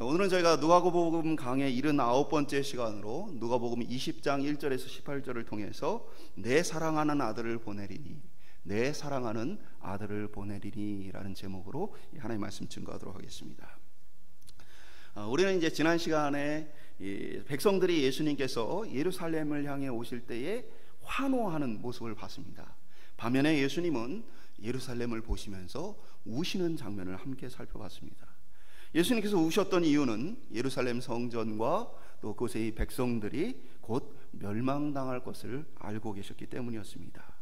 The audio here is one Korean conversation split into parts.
오늘은 저희가 누가복음 강의 79번째 시간으로 누가복음 20장 1절에서 18절을 통해서 내 사랑하는 아들을 보내리니, 내 사랑하는 아들을 보내리니 라는 제목으로 하나님의 말씀 증거하도록 하겠습니다. 우리는 이제 지난 시간에 백성들이 예수님께서 예루살렘을 향해 오실 때에 환호하는 모습을 봤습니다. 반면에 예수님은 예루살렘을 보시면서 우시는 장면을 함께 살펴봤습니다. 예수님께서 우셨던 이유는 예루살렘 성전과 또 그곳의 백성들이 곧 멸망당할 것을 알고 계셨기 때문이었습니다.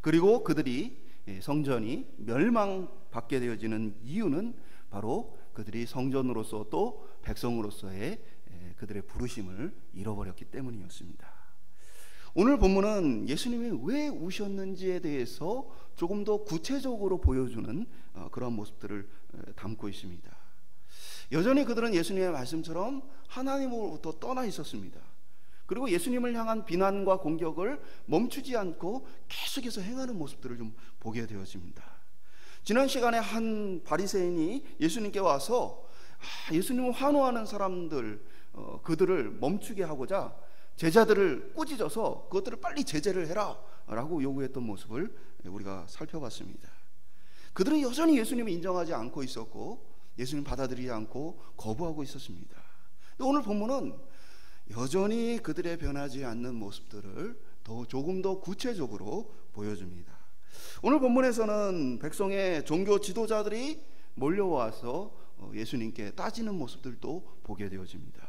그리고 그들이 성전이 멸망받게 되어지는 이유는 바로 그들이 성전으로서 또 백성으로서의 그들의 부르심을 잃어버렸기 때문이었습니다. 오늘 본문은 예수님이 왜 우셨는지에 대해서 조금 더 구체적으로 보여주는 그런 모습들을 담고 있습니다. 여전히 그들은 예수님의 말씀처럼 하나님으로부터 떠나 있었습니다. 그리고 예수님을 향한 비난과 공격을 멈추지 않고 계속해서 행하는 모습들을 좀 보게 되어집니다. 지난 시간에 한 바리새인이 예수님께 와서 예수님을 환호하는 사람들, 그들을 멈추게 하고자 제자들을 꾸짖어서 그것들을 빨리 제재를 해라 라고 요구했던 모습을 우리가 살펴봤습니다. 그들은 여전히 예수님을 인정하지 않고 있었고 예수님 받아들이지 않고 거부하고 있었습니다. 오늘 본문은 여전히 그들의 변하지 않는 모습들을 조금 더 구체적으로 보여줍니다. 오늘 본문에서는 백성의 종교 지도자들이 몰려와서 예수님께 따지는 모습들도 보게 되어집니다.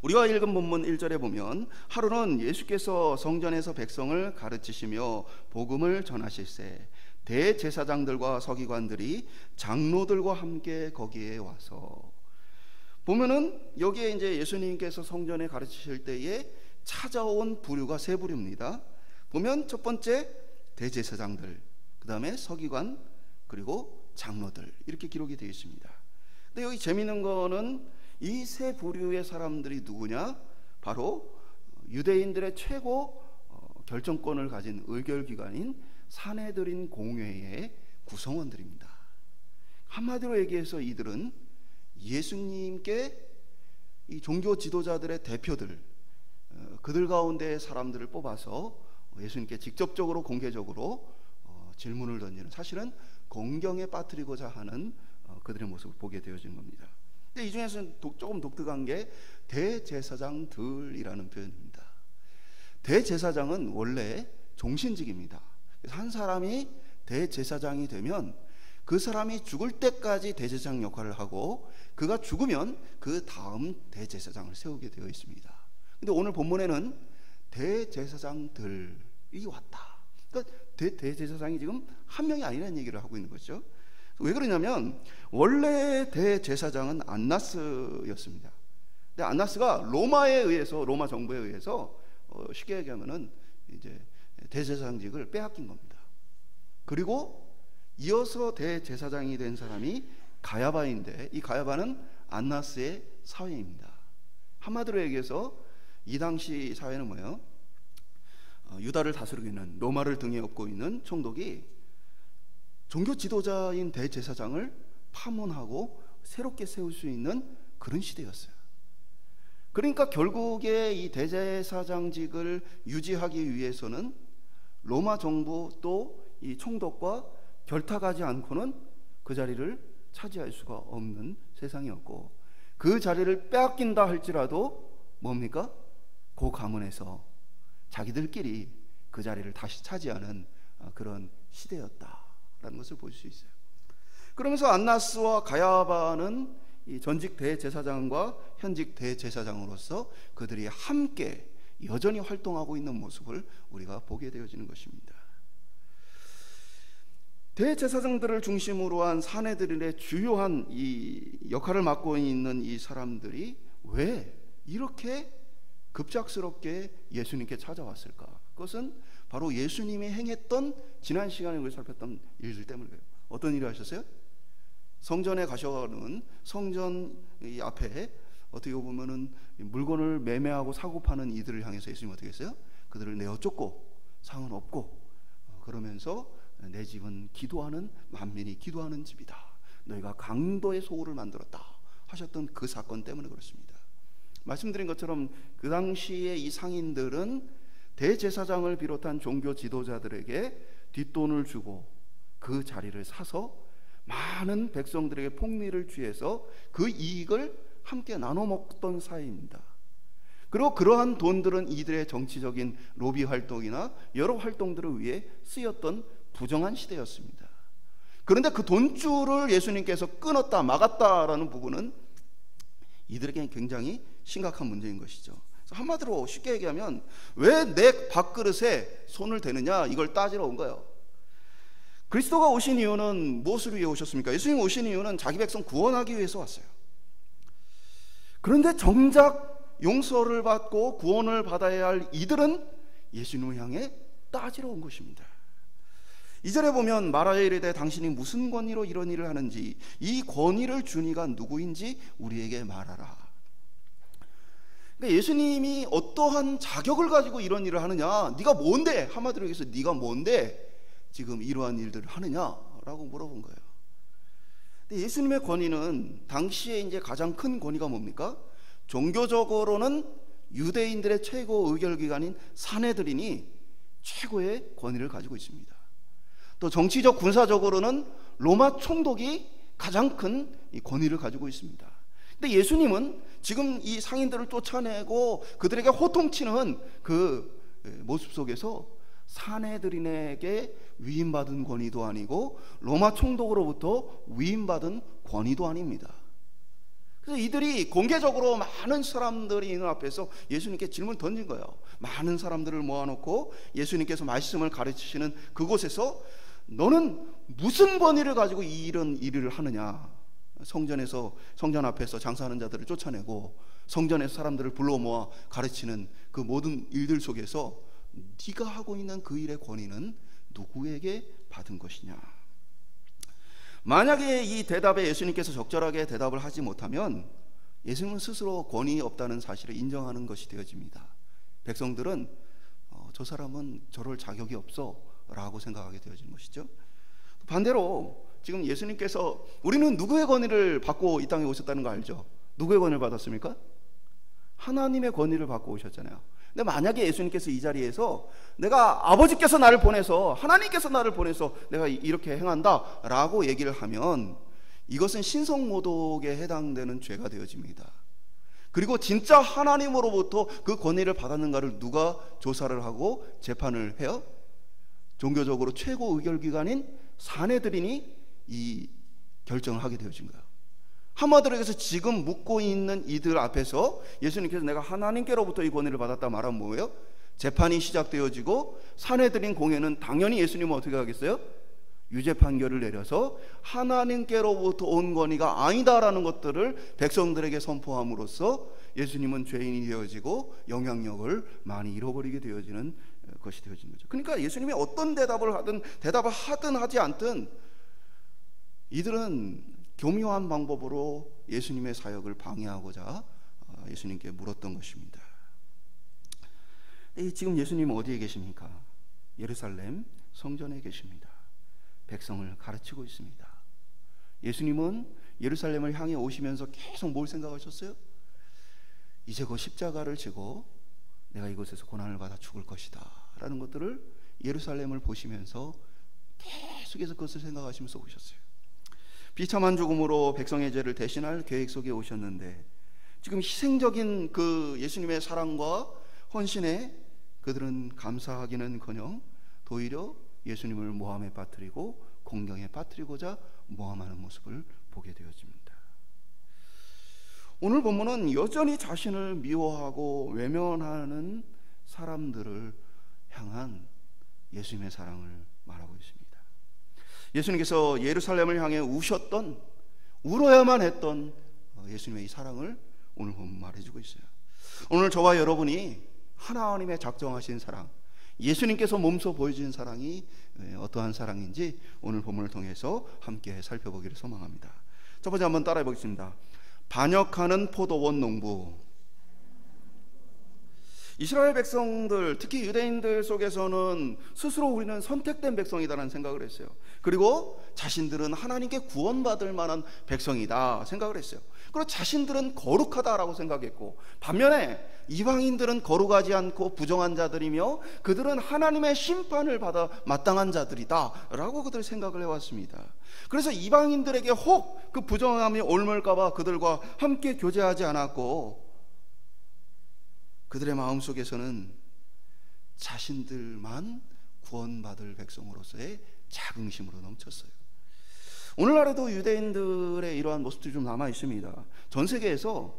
우리가 읽은 본문 1절에 보면 하루는 예수께서 성전에서 백성을 가르치시며 복음을 전하실세 대제사장들과 서기관들이 장로들과 함께 거기에 와서, 보면은 여기에 이제 예수님께서 성전에 가르치실 때에 찾아온 부류가 세 부류입니다. 보면 첫 번째 대제사장들, 그 다음에 서기관, 그리고 장로들, 이렇게 기록이 되어 있습니다. 근데 여기 재미있는 거는 이 세 부류의 사람들이 누구냐? 바로 유대인들의 최고 결정권을 가진 의결기관인 산헤드린 공회의 구성원들입니다. 한마디로 얘기해서 이들은 예수님께 이 종교 지도자들의 대표들, 그들 가운데 사람들을 뽑아서 예수님께 직접적으로 공개적으로 질문을 던지는, 사실은 공경에 빠뜨리고자 하는 그들의 모습을 보게 되어지는 겁니다. 근데 이 중에서는 조금 독특한 게 대제사장들이라는 표현입니다. 대제사장은 원래 종신직입니다. 한 사람이 대제사장이 되면 그 사람이 죽을 때까지 대제사장 역할을 하고 그가 죽으면 그 다음 대제사장을 세우게 되어 있습니다. 근데 오늘 본문에는 대제사장들이 왔다. 그러니까 대제사장이 지금 한 명이 아니라는 얘기를 하고 있는 거죠. 왜 그러냐면 원래 대제사장은 안나스였습니다. 근데 안나스가 로마 정부에 의해서 쉽게 얘기하면은 이제 대제사장직을 빼앗긴 겁니다. 그리고 이어서 대제사장이 된 사람이 가야바인데, 이 가야바는 안나스의 사회입니다. 한마디로 얘기해서 이 당시 사회는 뭐예요? 유다를 다스리고 있는, 로마를 등에 업고 있는 총독이 종교 지도자인 대제사장을 파문하고 새롭게 세울 수 있는 그런 시대였어요. 그러니까 결국에 이 대제사장직을 유지하기 위해서는 로마 정부 또 이 총독과 결탁하지 않고는 그 자리를 차지할 수가 없는 세상이었고, 그 자리를 빼앗긴다 할지라도 뭡니까? 그 가문에서 자기들끼리 그 자리를 다시 차지하는 그런 시대였다라는 것을 볼 수 있어요. 그러면서 안나스와 가야바는 이 전직 대제사장과 현직 대제사장으로서 그들이 함께 여전히 활동하고 있는 모습을 우리가 보게 되어지는 것입니다. 대제사장들을 중심으로 한 산헤드린의 주요한 이 역할을 맡고 있는 이 사람들이 왜 이렇게 급작스럽게 예수님께 찾아왔을까? 그것은 바로 예수님이 행했던, 지난 시간에 우리 살폈던 일들 때문이에요. 어떤 일을 하셨어요? 성전에 가셔가는 성전 앞에 어떻게 보면은 물건을 매매하고 사고 파는 이들을 향해서 예수님 어떻게 했어요? 그들을 내어 쫓고 상은 없고 그러면서 내 집은 기도하는 만민이 기도하는 집이다. 너희가 강도의 소울을 만들었다 하셨던 그 사건 때문에 그렇습니다. 말씀드린 것처럼 그 당시에 이 상인들은 대제사장을 비롯한 종교 지도자들에게 뒷돈을 주고 그 자리를 사서 많은 백성들에게 폭리를 취해서 그 이익을 함께 나눠 먹던 사이입니다. 그리고 그러한 돈들은 이들의 정치적인 로비 활동이나 여러 활동들을 위해 쓰였던 부정한 시대였습니다. 그런데 그 돈줄을 예수님께서 끊었다, 막았다라는 부분은 이들에게는 굉장히 심각한 문제인 것이죠. 한마디로 쉽게 얘기하면 왜 내 밥그릇에 손을 대느냐, 이걸 따지러 온 거예요. 그리스도가 오신 이유는 무엇을 위해 오셨습니까? 예수님 오신 이유는 자기 백성 구원하기 위해서 왔어요. 그런데 정작 용서를 받고 구원을 받아야 할 이들은 예수님을 향해 따지러 온 것입니다. 이전에 보면 말하여 이르되 당신이 무슨 권위로 이런 일을 하는지, 이 권위를 준 이가 누구인지 우리에게 말하라. 그러니까 예수님이 어떠한 자격을 가지고 이런 일을 하느냐, 네가 뭔데, 한마디로 얘기해서 네가 뭔데 지금 이러한 일들을 하느냐라고 물어본 거예요. 근데 예수님의 권위는 당시에 이제 가장 큰 권위가 뭡니까? 종교적으로는 유대인들의 최고 의결기관인 산헤드린이 최고의 권위를 가지고 있습니다. 또 정치적 군사적으로는 로마 총독이 가장 큰 권위를 가지고 있습니다. 근데 예수님은 지금 이 상인들을 쫓아내고 그들에게 호통치는 그 모습 속에서 산헤드린에게 위임받은 권위도 아니고 로마 총독으로부터 위임받은 권위도 아닙니다. 그래서 이들이 공개적으로 많은 사람들이 있는 앞에서 예수님께 질문을 던진 거예요. 많은 사람들을 모아놓고 예수님께서 말씀을 가르치시는 그곳에서 너는 무슨 권위를 가지고 이런 일을 하느냐. 성전 앞에서 장사하는 자들을 쫓아내고 성전에서 사람들을 불러 모아 가르치는 그 모든 일들 속에서 네가 하고 있는 그 일의 권위는 누구에게 받은 것이냐. 만약에 이 대답에 예수님께서 적절하게 대답을 하지 못하면 예수님은 스스로 권위 없다는 사실을 인정하는 것이 되어집니다. 백성들은 저 사람은 저럴 자격이 없어 라고 생각하게 되어지는 것이죠. 반대로 지금 예수님께서 우리는 누구의 권위를 받고 이 땅에 오셨다는 거 알죠? 누구의 권위를 받았습니까? 하나님의 권위를 받고 오셨잖아요. 근데 만약에 예수님께서 이 자리에서 내가 아버지께서 나를 보내서, 하나님께서 나를 보내서 내가 이렇게 행한다 라고 얘기를 하면 이것은 신성모독에 해당되는 죄가 되어집니다. 그리고 진짜 하나님으로부터 그 권위를 받았는가를 누가 조사를 하고 재판을 해요? 종교적으로 최고 의결기관인 산헤드린이 이 결정을 하게 되어진 거예요. 한마디로 해서 지금 묻고 있는 이들 앞에서 예수님께서 내가 하나님께로부터 이 권위를 받았다 말하면 뭐예요? 재판이 시작되어지고 산헤드린 공회는 당연히 예수님은 어떻게 하겠어요? 유죄 판결을 내려서 하나님께로부터 온 권위가 아니다라는 것들을 백성들에게 선포함으로써 예수님은 죄인이 되어지고 영향력을 많이 잃어버리게 되어지는 것이 되어진 거죠. 그러니까 예수님이 어떤 대답을 하든 하지 않든 이들은 교묘한 방법으로 예수님의 사역을 방해하고자 예수님께 물었던 것입니다. 지금 예수님은 어디에 계십니까? 예루살렘 성전에 계십니다. 백성을 가르치고 있습니다. 예수님은 예루살렘을 향해 오시면서 계속 뭘 생각하셨어요? 이제 그 십자가를 지고 내가 이곳에서 고난을 받아 죽을 것이다 라는 것들을 예루살렘을 보시면서 계속해서 그것을 생각하시면서 오셨어요. 비참한 죽음으로 백성의 죄를 대신할 계획 속에 오셨는데 지금 희생적인 그 예수님의 사랑과 헌신에 그들은 감사하기는커녕 오히려 예수님을 모함에 빠뜨리고 공경에 빠뜨리고자 모함하는 모습을 보게 되어집니다. 오늘 본문은 여전히 자신을 미워하고 외면하는 사람들을 향한 예수님의 사랑을 말하고 있습니다. 예수님께서 예루살렘을 향해 우셨던, 울어야만 했던 예수님의 이 사랑을 오늘 보면 말해주고 있어요. 오늘 저와 여러분이 하나님의 작정하신 사랑, 예수님께서 몸소 보여주신 사랑이 어떠한 사랑인지 오늘 본문을 통해서 함께 살펴보기를 소망합니다. 첫 번째 한번 따라해 보겠습니다. 반역하는 포도원 농부. 이스라엘 백성들, 특히 유대인들 속에서는 스스로 우리는 선택된 백성이다라는 생각을 했어요. 그리고 자신들은 하나님께 구원받을 만한 백성이다 생각을 했어요. 그리고 자신들은 거룩하다라고 생각했고, 반면에 이방인들은 거룩하지 않고 부정한 자들이며 그들은 하나님의 심판을 받아 마땅한 자들이다 라고 그들 생각을 해왔습니다. 그래서 이방인들에게 혹 그 부정함이 옮을까봐 그들과 함께 교제하지 않았고, 그들의 마음속에서는 자신들만 구원받을 백성으로서의 자긍심으로 넘쳤어요. 오늘날에도 유대인들의 이러한 모습들이 좀 남아 있습니다. 전 세계에서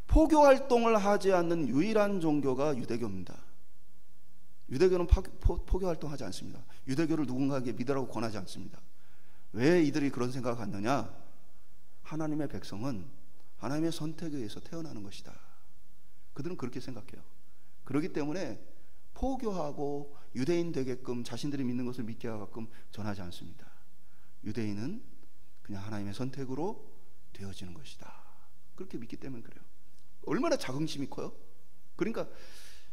포교 활동을 하지 않는 유일한 종교가 유대교입니다. 유대교는 포교 활동하지 않습니다. 유대교를 누군가에게 믿으라고 권하지 않습니다. 왜 이들이 그런 생각을 갖느냐? 하나님의 백성은 하나님의 선택에 의해서 태어나는 것이다. 그들은 그렇게 생각해요. 그렇기 때문에 포교하고 유대인 되게끔 자신들이 믿는 것을 믿게 하게끔 전하지 않습니다. 유대인은 그냥 하나님의 선택으로 되어지는 것이다. 그렇게 믿기 때문에 그래요. 얼마나 자긍심이 커요? 그러니까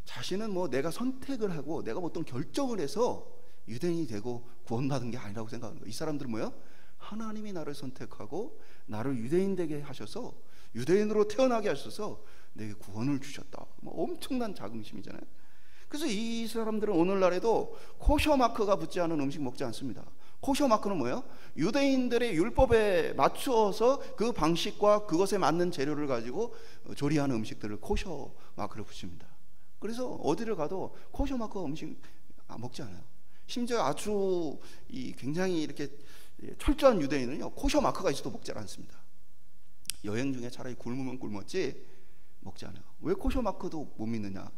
자신은 뭐 내가 선택을 하고 내가 어떤 결정을 해서 유대인이 되고 구원받은 게 아니라고 생각하는 거예요. 이 사람들은 뭐예요? 하나님이 나를 선택하고 나를 유대인 되게 하셔서 유대인으로 태어나게 하셔서 내게 구원을 주셨다. 뭐 엄청난 자긍심이잖아요. 그래서 이 사람들은 오늘날에도 코셔 마크가 붙지 않은 음식 먹지 않습니다. 코셔 마크는 뭐예요? 유대인들의 율법에 맞추어서 그 방식과 그것에 맞는 재료를 가지고 조리하는 음식들을 코셔 마크를 붙입니다. 그래서 어디를 가도 코셔 마크 음식 먹지 않아요. 심지어 아주 굉장히 이렇게 철저한 유대인은요, 코셔 마크가 있어도 먹지 않습니다. 여행 중에 차라리 굶으면 굶었지 먹지 않아요. 왜 코셔 마크도 못 믿느냐?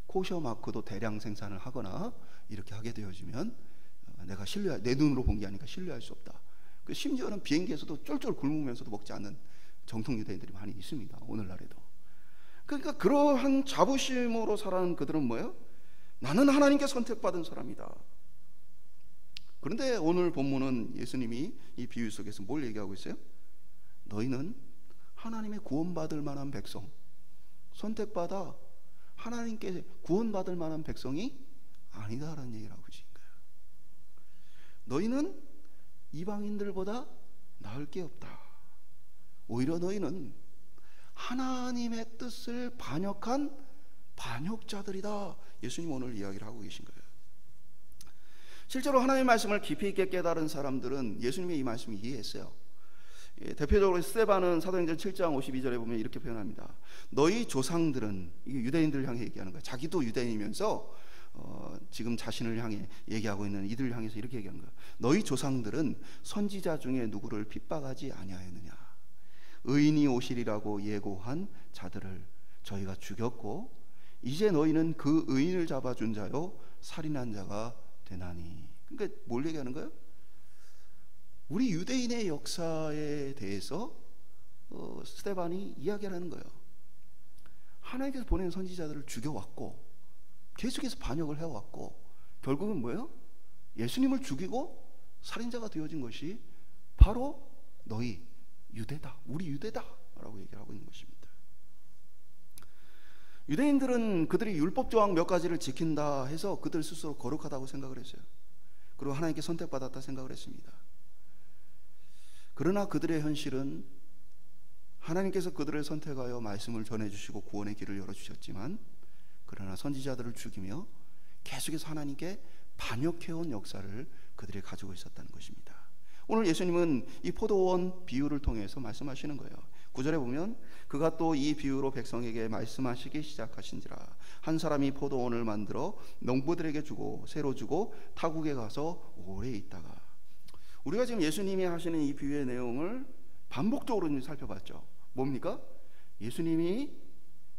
코셔 마크도 대량 생산을 하거나 이렇게 하게 되어지면 내가 내 눈으로 본 게 아니니까 신뢰할 수 없다. 심지어는 비행기에서도 쫄쫄 굶으면서도 먹지 않는 정통 유대인들이 많이 있습니다. 오늘날에도. 그러니까 그러한 자부심으로 살아가는 그들은 뭐예요? 나는 하나님께 선택받은 사람이다. 그런데 오늘 본문은 예수님이 이 비유 속에서 뭘 얘기하고 있어요? 너희는 하나님의 구원받을 만한 백성, 선택받아 하나님께 구원받을 만한 백성이 아니다라는 얘기를 하고 계신 거예요. 너희는 이방인들보다 나을 게 없다. 오히려 너희는 하나님의 뜻을 반역한 반역자들이다. 예수님 오늘 이야기를 하고 계신 거예요. 실제로 하나님의 말씀을 깊이 있게 깨달은 사람들은 예수님의 이 말씀을 이해했어요. 대표적으로 스데반은 사도행전 7장 52절에 보면 이렇게 표현합니다. 너희 조상들은, 이게 유대인들을 향해 얘기하는 거예요. 자기도 유대인이면서 지금 자신을 향해 얘기하고 있는 이들을 향해서 이렇게 얘기하는 거예요. 너희 조상들은 선지자 중에 누구를 핍박하지 아니하였느냐? 의인이 오시리라고 예고한 자들을 저희가 죽였고 이제 너희는 그 의인을 잡아준 자요 살인한 자가 되나니. 그러니까 뭘 얘기하는 거예요? 우리 유대인의 역사에 대해서 스데반이 이야기하는 거예요. 하나님께서 보낸 선지자들을 죽여왔고 계속해서 반역을 해왔고 결국은 뭐예요? 예수님을 죽이고 살인자가 되어진 것이 바로 너희 유대다, 우리 유대다 라고 얘기를 하고 있는 것입니다. 유대인들은 그들이 율법 조항 몇 가지를 지킨다 해서 그들 스스로 거룩하다고 생각을 했어요. 그리고 하나님께 선택받았다 생각을 했습니다. 그러나 그들의 현실은 하나님께서 그들을 선택하여 말씀을 전해주시고 구원의 길을 열어주셨지만 그러나 선지자들을 죽이며 계속해서 하나님께 반역해온 역사를 그들이 가지고 있었다는 것입니다. 오늘 예수님은 이 포도원 비유를 통해서 말씀하시는 거예요. 9절에 보면 그가 또 이 비유로 백성에게 말씀하시기 시작하신지라 한 사람이 포도원을 만들어 농부들에게 주고 새로 주고 타국에 가서 오래 있다가. 우리가 지금 예수님이 하시는 이 비유의 내용을 반복적으로 살펴봤죠. 뭡니까? 예수님이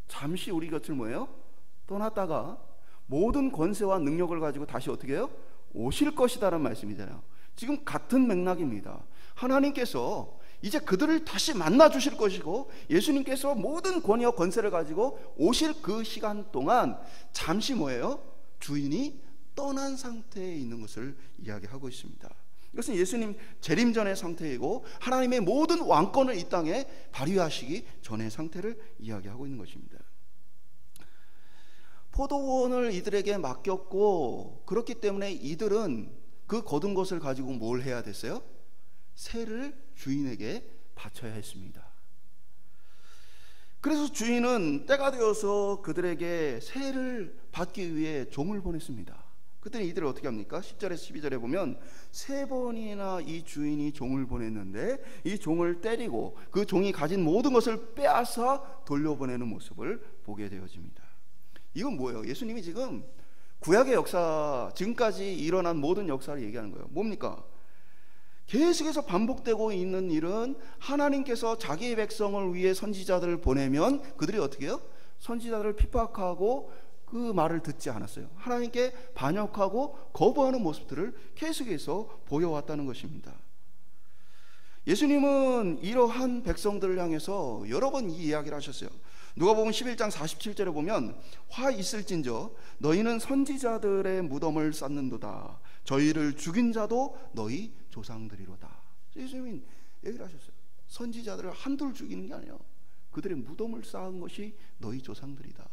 잠시 우리 곁을 뭐예요? 떠났다가 모든 권세와 능력을 가지고 다시 어떻게 해요? 오실 것이다라는 말씀이잖아요. 지금 같은 맥락입니다. 하나님께서 이제 그들을 다시 만나 주실 것이고 예수님께서 모든 권위와 권세를 가지고 오실 그 시간 동안 잠시 뭐예요? 주인이 떠난 상태에 있는 것을 이야기하고 있습니다. 이것은 예수님 재림 전의 상태이고 하나님의 모든 왕권을 이 땅에 발휘하시기 전의 상태를 이야기하고 있는 것입니다. 포도원을 이들에게 맡겼고, 그렇기 때문에 이들은 그 거둔 것을 가지고 뭘 해야 됐어요? 세를 주인에게 바쳐야 했습니다. 그래서 주인은 때가 되어서 그들에게 세를 받기 위해 종을 보냈습니다. 그때는 이들을 어떻게 합니까? 10절에서 12절에 보면 3번이나 이 주인이 종을 보냈는데 이 종을 때리고 그 종이 가진 모든 것을 빼앗아 돌려보내는 모습을 보게 되어집니다. 이건 뭐예요? 예수님이 지금 구약의 역사, 지금까지 일어난 모든 역사를 얘기하는 거예요. 뭡니까? 계속해서 반복되고 있는 일은 하나님께서 자기의 백성을 위해 선지자들을 보내면 그들이 어떻게 해요? 선지자들을 핍박하고 그 말을 듣지 않았어요. 하나님께 반역하고 거부하는 모습들을 계속해서 보여왔다는 것입니다. 예수님은 이러한 백성들을 향해서 여러 번 이 이야기를 하셨어요. 누가복음 11장 47절에 보면 화 있을진저 너희는 선지자들의 무덤을 쌓는도다. 저희를 죽인 자도 너희 조상들이로다. 예수님이 얘기를 하셨어요. 선지자들을 한둘 죽이는 게 아니에요. 그들의 무덤을 쌓은 것이 너희 조상들이다.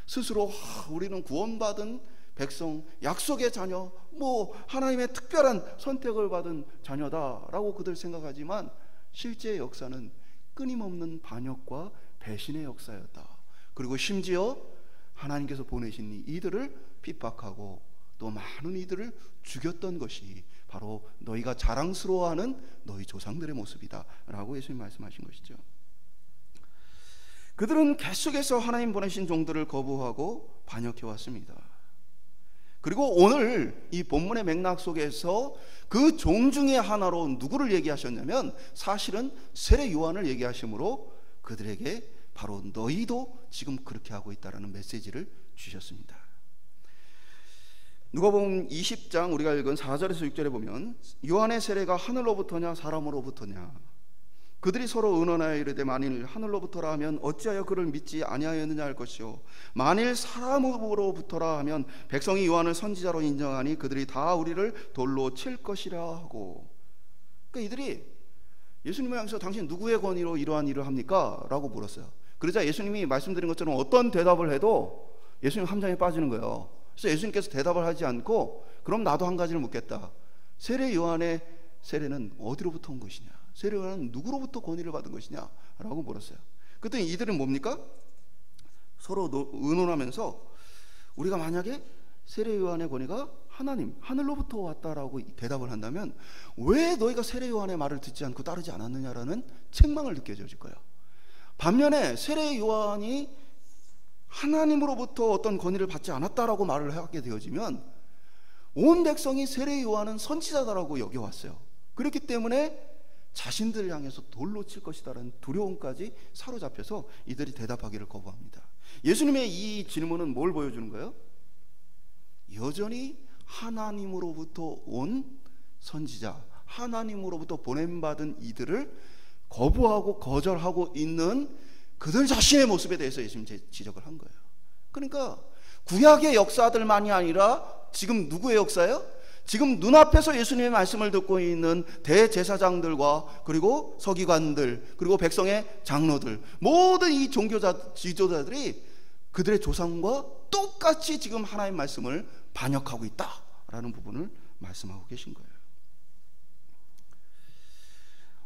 스스로 우리는 구원받은 백성, 약속의 자녀, 하나님의 특별한 선택을 받은 자녀다라고 그들 생각하지만 실제 역사는 끊임없는 반역과 배신의 역사였다. 그리고 심지어 하나님께서 보내신 이들을 핍박하고 또 많은 이들을 죽였던 것이 바로 너희가 자랑스러워하는 너희 조상들의 모습이다 라고 예수님 말씀하신 것이죠. 그들은 계속해서 하나님 보내신 종들을 거부하고 반역해 왔습니다. 그리고 오늘 이 본문의 맥락 속에서 그 종 중에 하나로 누구를 얘기하셨냐면 사실은 세례 요한을 얘기하시므로 그들에게 바로 너희도 지금 그렇게 하고 있다라는 메시지를 주셨습니다. 누가복음 20장 우리가 읽은 4절에서 6절에 보면 요한의 세례가 하늘로부터냐 사람으로부터냐 그들이 서로 의논하여 이르되 만일 하늘로부터라 하면 어찌하여 그를 믿지 아니하였느냐 할 것이요 만일 사람으로부터라 하면 백성이 요한을 선지자로 인정하니 그들이 다 우리를 돌로 칠 것이라 하고. 그러니까 이들이 예수님을 향해서 당신 누구의 권위로 이러한 일을 합니까? 라고 물었어요. 그러자 예수님이 말씀드린 것처럼 어떤 대답을 해도 예수님 함정에 빠지는 거예요. 그래서 예수님께서 대답을 하지 않고 그럼 나도 한 가지를 묻겠다. 세례 요한의 세례는 어디로부터 온 것이냐? 세례 요한은 누구로부터 권위를 받은 것이냐? 라고 물었어요. 그랬더니 이들은 뭡니까? 서로 의논하면서 우리가 만약에 세례 요한의 권위가 하나님, 하늘로부터 왔다라고 대답을 한다면 왜 너희가 세례 요한의 말을 듣지 않고 따르지 않았느냐라는 책망을 느껴질 거예요. 반면에 세례 요한이 하나님으로부터 어떤 권위를 받지 않았다라고 말을 하게 되어지면 온 백성이 세례 요한은 선지자다라고 여겨왔어요. 그렇기 때문에 자신들을 향해서 돌로 칠 것이다라는 두려움까지 사로잡혀서 이들이 대답하기를 거부합니다. 예수님의 이 질문은 뭘 보여주는 거예요? 여전히 하나님으로부터 온 선지자, 하나님으로부터 보냄받은 이들을 거부하고 거절하고 있는 그들 자신의 모습에 대해서 예수님 지적을 한 거예요. 그러니까 구약의 역사들만이 아니라 지금 누구의 역사예요? 지금 눈앞에서 예수님의 말씀을 듣고 있는 대제사장들과 그리고 서기관들 그리고 백성의 장로들 모든 이 지도자들이 그들의 조상과 똑같이 지금 하나님의 말씀을 반역하고 있다라는 부분을 말씀하고 계신 거예요.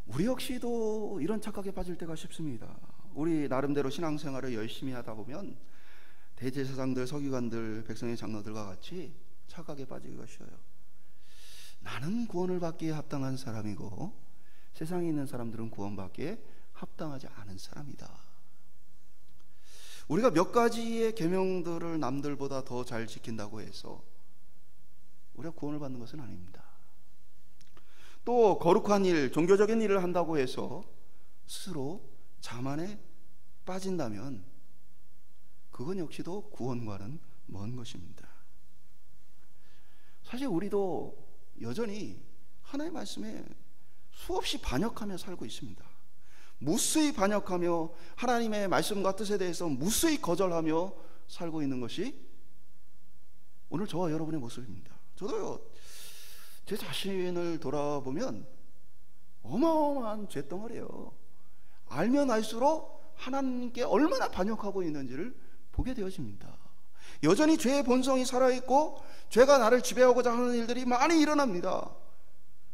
우리 역시도 이런 착각에 빠질 때가 쉽습니다. 우리 나름대로 신앙생활을 열심히 하다 보면 대제사장들, 서기관들, 백성의 장로들과 같이 착각에 빠지기가 쉬워요. 나는 구원을 받기에 합당한 사람이고 세상에 있는 사람들은 구원받기에 합당하지 않은 사람이다. 우리가 몇 가지의 계명들을 남들보다 더 잘 지킨다고 해서 우리가 구원을 받는 것은 아닙니다. 또 거룩한 일, 종교적인 일을 한다고 해서 스스로 자만에 빠진다면 그건 역시도 구원과는 먼 것입니다. 사실 우리도 여전히 하나님의 말씀에 수없이 반역하며 살고 있습니다. 무수히 반역하며 하나님의 말씀과 뜻에 대해서 무수히 거절하며 살고 있는 것이 오늘 저와 여러분의 모습입니다. 저도요, 제 자신을 돌아보면 어마어마한 죄덩어리예요. 알면 알수록 하나님께 얼마나 반역하고 있는지를 보게 되어집니다. 여전히 죄의 본성이 살아있고 죄가 나를 지배하고자 하는 일들이 많이 일어납니다.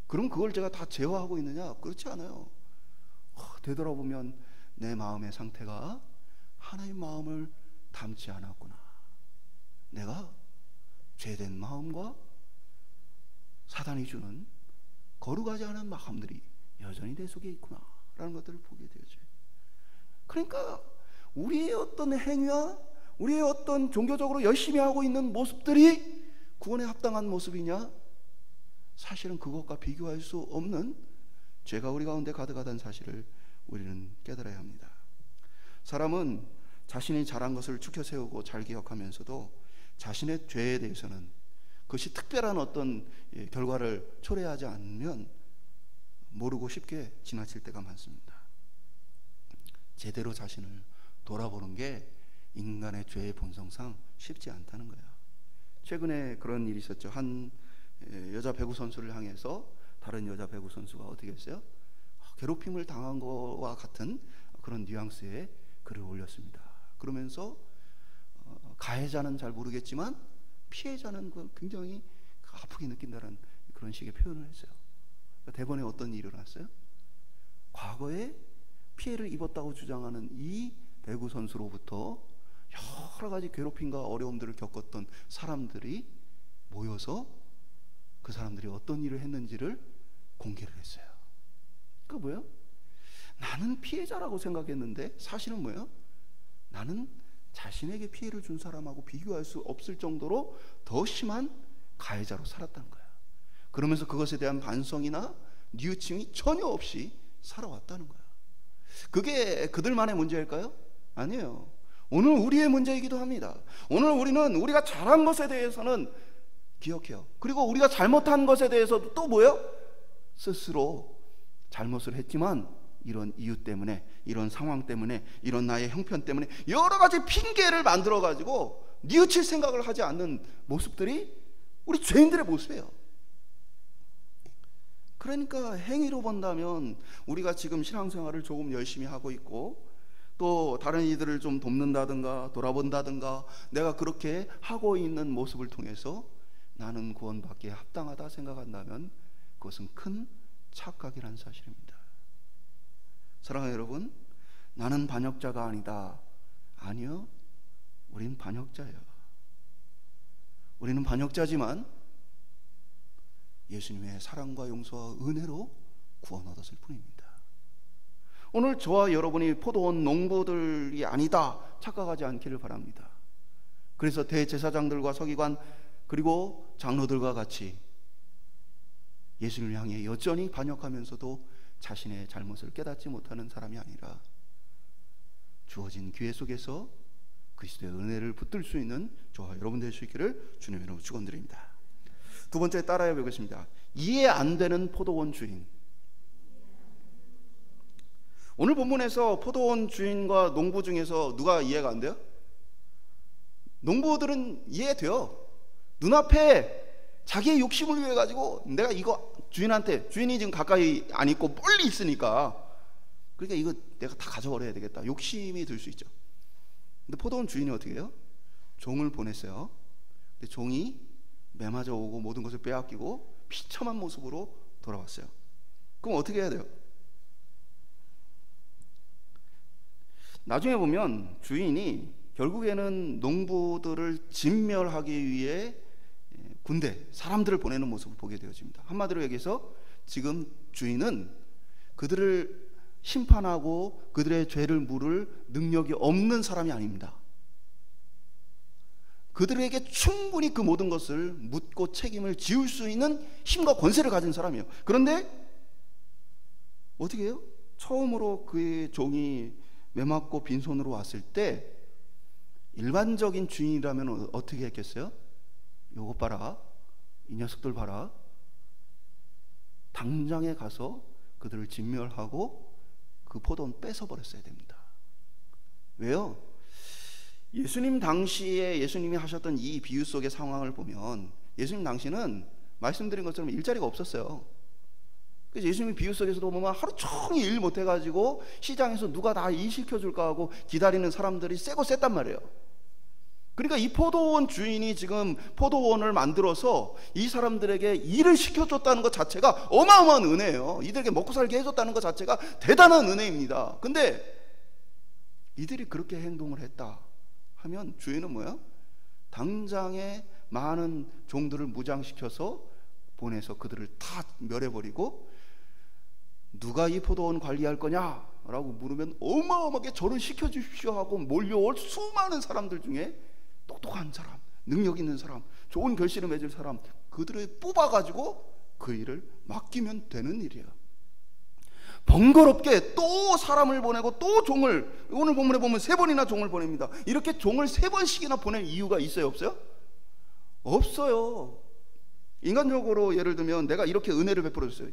그럼 그걸 제가 다 제어하고 있느냐? 그렇지 않아요. 되돌아보면 내 마음의 상태가 하나님 마음을 닮지 않았구나. 내가 죄된 마음과 사단이 주는 거룩하지 않은 마음들이 여전히 내 속에 있구나 라는 것들을 보게 되죠. 그러니까 우리의 어떤 행위와 우리의 어떤 종교적으로 열심히 하고 있는 모습들이 구원에 합당한 모습이냐? 사실은 그것과 비교할 수 없는 죄가 우리 가운데 가득하다는 사실을 우리는 깨달아야 합니다. 사람은 자신이 잘한 것을 추켜세우고 잘 기억하면서도 자신의 죄에 대해서는 그것이 특별한 어떤 결과를 초래하지 않으면 모르고 쉽게 지나칠 때가 많습니다. 제대로 자신을 돌아보는 게 인간의 죄의 본성상 쉽지 않다는 거예요. 최근에 그런 일이 있었죠. 한 여자 배구 선수를 향해서 다른 여자 배구 선수가 어떻게 했어요? 괴롭힘을 당한 것과 같은 그런 뉘앙스의 글을 올렸습니다. 그러면서 가해자는 잘 모르겠지만 피해자는 굉장히 아프게 느낀다는 그런 식의 표현을 했어요. 대번에 어떤 일이 일어났어요? 과거에 피해를 입었다고 주장하는 이 배구 선수로부터 여러 가지 괴롭힘과 어려움들을 겪었던 사람들이 모여서 그 사람들이 어떤 일을 했는지를 공개를 했어요. 그 뭐예요? 나는 피해자라고 생각했는데 사실은 뭐예요? 나는 자신에게 피해를 준 사람하고 비교할 수 없을 정도로 더 심한 가해자로 살았다는 거예요. 그러면서 그것에 대한 반성이나 뉘우침이 전혀 없이 살아왔다는 거예요. 그게 그들만의 문제일까요? 아니에요. 오늘 우리의 문제이기도 합니다. 오늘 우리는 우리가 잘한 것에 대해서는 기억해요. 그리고 우리가 잘못한 것에 대해서도 또 뭐예요? 스스로 잘못을 했지만 이런 이유 때문에, 이런 상황 때문에, 이런 나의 형편 때문에 여러 가지 핑계를 만들어 가지고 뉘우칠 생각을 하지 않는 모습들이 우리 죄인들의 모습이에요. 그러니까 행위로 본다면 우리가 지금 신앙생활을 조금 열심히 하고 있고 또 다른 이들을 좀 돕는다든가 돌아본다든가 내가 그렇게 하고 있는 모습을 통해서 나는 구원받기에 합당하다 생각한다면 그것은 큰 착각이라는 사실입니다. 사랑하는 여러분, 나는 반역자가 아니다. 아니요, 우린 반역자예요. 우리는 반역자지만 예수님의 사랑과 용서와 은혜로 구원 얻었을 뿐입니다. 오늘 저와 여러분이 포도원 농부들이 아니다 착각하지 않기를 바랍니다. 그래서 대제사장들과 서기관 그리고 장로들과 같이 예수님을 향해 여전히 반역하면서도 자신의 잘못을 깨닫지 못하는 사람이 아니라 주어진 기회 속에서 그리스도의 은혜를 붙들 수 있는 저와 여러분 될 수 있기를 주님의 이름으로 축원드립니다. 두 번째 따라해 보겠습니다. 이해 안 되는 포도원 주인. 오늘 본문에서 포도원 주인과 농부 중에서 누가 이해가 안 돼요? 농부들은 이해돼요. 눈앞에 자기의 욕심을 위해 가지고 내가 이거 주인한테, 주인이 지금 가까이 안 있고 멀리 있으니까 그러니까 이거 내가 다 가져버려야 되겠다 욕심이 들 수 있죠. 근데 포도원 주인이 어떻게 해요? 종을 보냈어요. 근데 종이 매맞아 오고 모든 것을 빼앗기고 비참한 모습으로 돌아왔어요. 그럼 어떻게 해야 돼요? 나중에 보면 주인이 결국에는 농부들을 진멸하기 위해 군대, 사람들을 보내는 모습을 보게 되어집니다. 한마디로 얘기해서 지금 주인은 그들을 심판하고 그들의 죄를 물을 능력이 없는 사람이 아닙니다. 그들에게 충분히 그 모든 것을 묻고 책임을 지울 수 있는 힘과 권세를 가진 사람이에요. 그런데 어떻게 해요? 처음으로 그의 종이 매맞고 빈손으로 왔을 때 일반적인 주인이라면 어떻게 했겠어요? 요것 봐라, 이 녀석들 봐라, 당장에 가서 그들을 진멸하고 그 포도원 뺏어버렸어야 됩니다. 왜요? 예수님 당시에 예수님이 하셨던 이 비유 속의 상황을 보면 예수님 당시는 말씀드린 것처럼 일자리가 없었어요. 그래서 예수님이 비유 속에서도 보면 하루 종일 일 못해가지고 시장에서 누가 다 일 시켜줄까 하고 기다리는 사람들이 세고 셌단 말이에요. 그러니까 이 포도원 주인이 지금 포도원을 만들어서 이 사람들에게 일을 시켜줬다는 것 자체가 어마어마한 은혜예요. 이들에게 먹고 살게 해줬다는 것 자체가 대단한 은혜입니다. 근데 이들이 그렇게 행동을 했다 하면 주인은 뭐야? 당장에 많은 종들을 무장시켜서 보내서 그들을 다 멸해버리고, 누가 이 포도원 관리할 거냐? 라고 물으면 어마어마하게 저를 시켜주십시오 하고 몰려올 수많은 사람들 중에 똑똑한 사람, 능력 있는 사람, 좋은 결실을 맺을 사람, 그들을 뽑아가지고 그 일을 맡기면 되는 일이야. 번거롭게 또 사람을 보내고 또 종을, 오늘 본문에 보면 3번이나 종을 보냅니다. 이렇게 종을 3번씩이나 보낼 이유가 있어요, 없어요? 없어요. 인간적으로 예를 들면 내가 이렇게 은혜를 베풀어줬어요.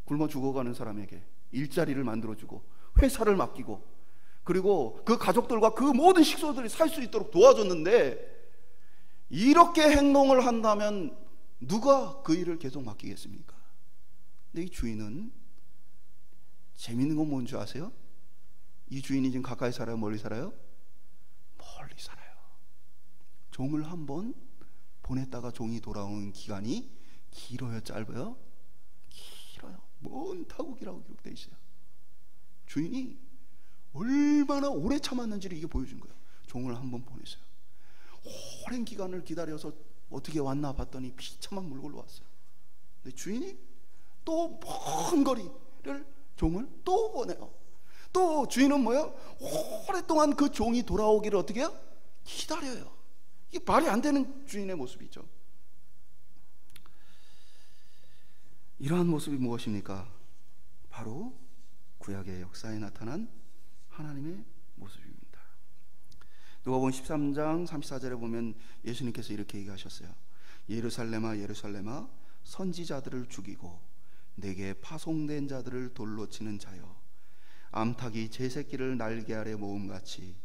굶어 죽어가는 사람에게 일자리를 만들어주고 회사를 맡기고, 그리고 그 가족들과 그 모든 식소들이 살 수 있도록 도와줬는데, 이렇게 행동을 한다면 누가 그 일을 계속 맡기겠습니까? 근데 이 주인은 재밌는 건 뭔지 아세요? 이 주인이 지금 가까이 살아요? 멀리 살아요? 멀리 살아요. 종을 한번 보냈다가 종이 돌아오는 기간이 길어요? 짧아요? 길어요. 먼 타국이라고 기록되어 있어요. 주인이 얼마나 오래 참았는지를 이게 보여준 거예요. 종을 한번 보냈어요. 오랜 기간을 기다려서 어떻게 왔나 봤더니 비참한 물건로 왔어요. 근데 주인이 또 먼 거리를 종을 또 보내요. 또 주인은 뭐예요? 오랫동안 그 종이 돌아오기를 어떻게 해요? 기다려요. 이게 말이 안 되는 주인의 모습이죠. 이러한 모습이 무엇입니까? 바로 구약의 역사에 나타난 하나님의 모습입니다. 누가복음 13장 34절에 보면 예수님께서 이렇게 얘기하셨어요. 예루살렘아 예루살렘아 선지자들을 죽이고 내게 파송된 자들을 돌로 치는 자여, 암탉이 제 새끼를 날개 아래 모음같이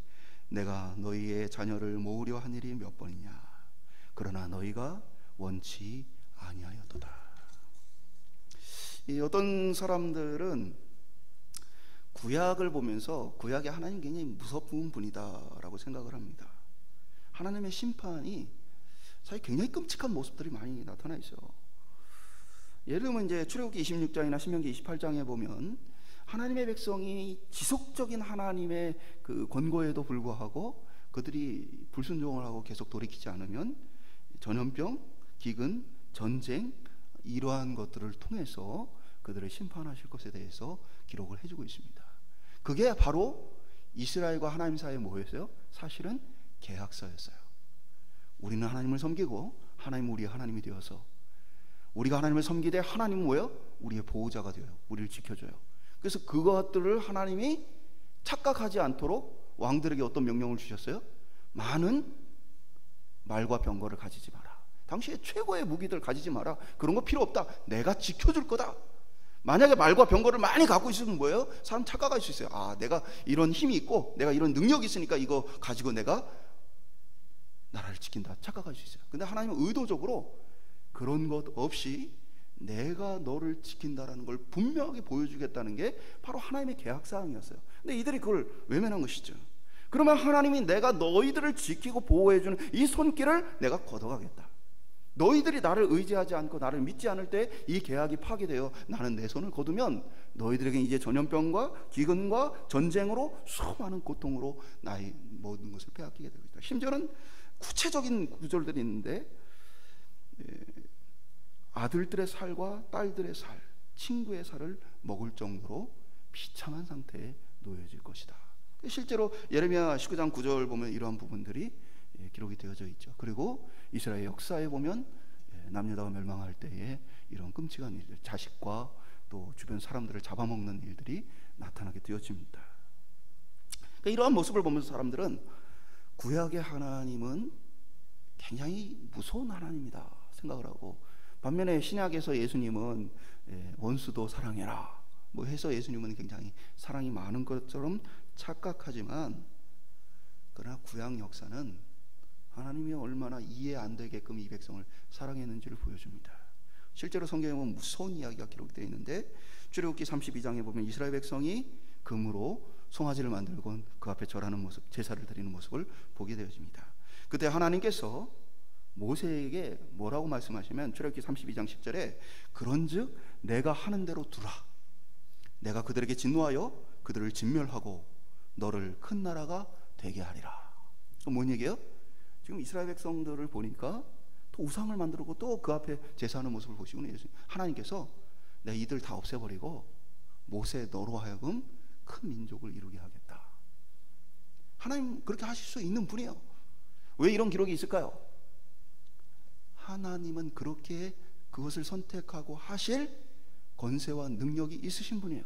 내가 너희의 자녀를 모으려 한 일이 몇 번이냐. 그러나 너희가 원치 아니하였도다. 어떤 사람들은 구약을 보면서 구약의 하나님 굉장히 무서운 분이다라고 생각을 합니다. 하나님의 심판이 사실 굉장히 끔찍한 모습들이 많이 나타나 있어요. 예를 들면 이제 출애굽기 26장이나 신명기 28장에 보면 하나님의 백성이 지속적인 하나님의 그 권고에도 불구하고 그들이 불순종을 하고 계속 돌이키지 않으면 전염병, 기근, 전쟁, 이러한 것들을 통해서 그들을 심판하실 것에 대해서 기록을 해주고 있습니다. 그게 바로 이스라엘과 하나님 사이에 뭐였어요? 사실은 계약서였어요. 우리는 하나님을 섬기고 하나님은 우리의 하나님이 되어서, 우리가 하나님을 섬기되 하나님은 뭐예요? 우리의 보호자가 되어요. 우리를 지켜줘요. 그래서 그것들을 하나님이 착각하지 않도록 왕들에게 어떤 명령을 주셨어요? 많은 말과 병거를 가지지 마라. 당시에 최고의 무기들 가지지 마라. 그런 거 필요 없다. 내가 지켜줄 거다. 만약에 말과 병거를 많이 갖고 있으면 뭐예요? 사람 착각할 수 있어요. 아, 내가 이런 힘이 있고 내가 이런 능력이 있으니까 이거 가지고 내가 나라를 지킨다, 착각할 수 있어요. 근데 하나님은 의도적으로 그런 것 없이 내가 너를 지킨다라는 걸 분명하게 보여주겠다는 게 바로 하나님의 계약사항이었어요. 근데 이들이 그걸 외면한 것이죠. 그러면 하나님이 내가 너희들을 지키고 보호해주는 이 손길을 내가 걷어가겠다. 너희들이 나를 의지하지 않고 나를 믿지 않을 때 이 계약이 파괴되어 나는 내 손을 거두면 너희들에게 이제 전염병과 기근과 전쟁으로 수많은 고통으로 나의 모든 것을 빼앗기게 되고 있다. 심지어는 구체적인 구절들이 있는데, 아들들의 살과 딸들의 살, 친구의 살을 먹을 정도로 비참한 상태에 놓여질 것이다. 실제로 예레미야 19장 9절 보면 이러한 부분들이 기록이 되어져 있죠. 그리고 이스라엘 역사에 보면 남유다가 멸망할 때에 이런 끔찍한 일들, 자식과 또 주변 사람들을 잡아먹는 일들이 나타나게 되어집니다. 그러니까 이러한 모습을 보면서 사람들은 구약의 하나님은 굉장히 무서운 하나님이다 생각을 하고, 반면에 신약에서 예수님은 원수도 사랑해라 뭐 해서 예수님은 굉장히 사랑이 많은 것처럼 착각하지만, 그러나 구약 역사는 하나님이 얼마나 이해 안 되게끔 이 백성을 사랑했는지를 보여줍니다. 실제로 성경에 보면 무서운 이야기가 기록되어 있는데, 출애굽기 32장에 보면 이스라엘 백성이 금으로 송아지를 만들고 그 앞에 절하는 모습, 제사를 드리는 모습을 보게 되어집니다. 그때 하나님께서 모세에게 뭐라고 말씀하시면 출애굽기 32장 10절에 그런즉 내가 하는 대로 두라. 내가 그들에게 진노하여 그들을 진멸하고 너를 큰 나라가 되게 하리라. 그럼 뭔 얘기예요? 지금 이스라엘 백성들을 보니까 또 우상을 만들고 또 그 앞에 제사하는 모습을 보시고 하나님께서 내가 이들 다 없애버리고 모세 너로 하여금 큰 민족을 이루게 하겠다. 하나님 그렇게 하실 수 있는 분이에요. 왜 이런 기록이 있을까요? 하나님은 그렇게 그것을 선택하고 하실 권세와 능력이 있으신 분이에요.